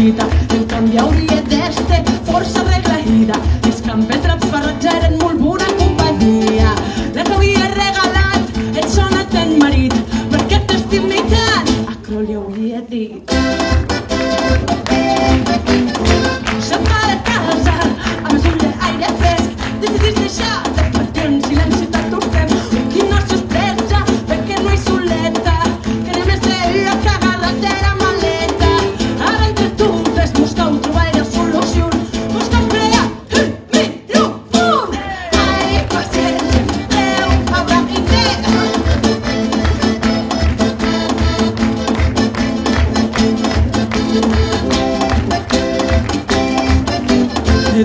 fugita, en canvi hauria d'este força reglaïda. Els campes farratge eren molt bona companyia. La que havia regalat et sona ten marit, perquè t'estim ni tant, a Croll li hauria dit. Se'n va de casa, amb els ulls d'aire fresc, decidís deixar de patir en silenci tot el temps. Quina sorpresa, perquè no hi soleta, que només deia que agarra't era maleta. Ara entre tu ves buscar trobar la solució, buscar crear el millor punt. Ai, paciència, Déu haurà intent.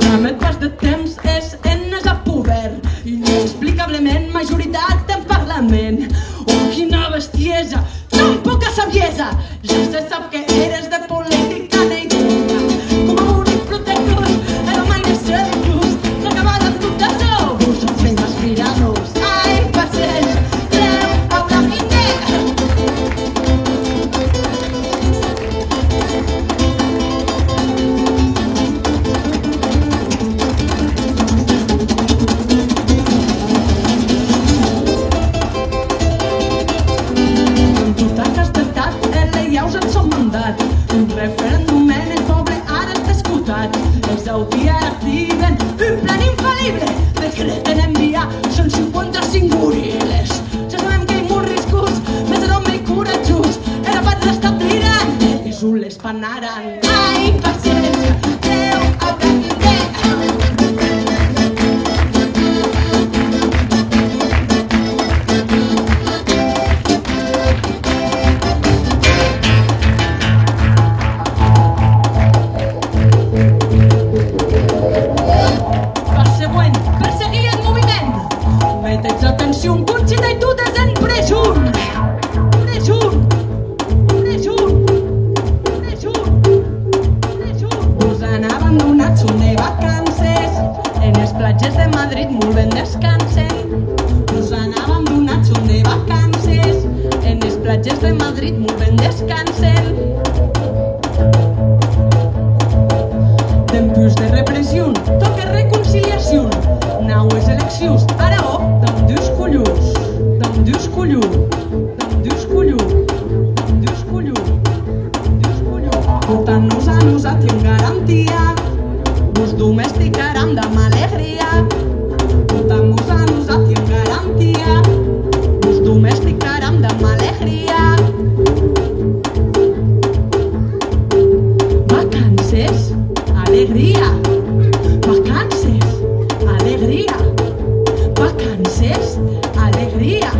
Amb el pas de temps és enes a poder, inexplicablement majoritat en Parlament. Oh, quina bestiesa, tan poca saviesa, ja se sap que eres de política negra. Com a únic protector, era mai de ser just, l'acabada amb tot això, vos som fent aspiradors. Ai, paciència, Déu haurà intent. Un referèndum en el poble ara està escoltat. Els d'autia activen un plan infal·lible. Decreten enviar, són 55 goril·les. Ja sabem que hi ha molts riscos, més d'home i coratjós. Era pas l'establiran, els ules panaran. Ai, paciència, Déu haurà intent. Un cotxe i tu en prejunt. Us han abandonat, són de vacances, en les platges de Madrid molt ben descansen. Us han abandonat, són de vacances, en les platges de Madrid molt ben descansen. D'empús de repressió, toca reconciliació, naues eleccions, ara d'on dius collons, d'on dius collons, d'on dius collons, d'on dius collons, d'on dius collons. Votant-nos a nosaltres amb garantia, vos domesticaram d'ama alegria. Votant-nos a nosaltres amb garantia, vos domesticaram d'ama alegria. Vacances, alegria. Vacances, alegria. Vacances, alegria.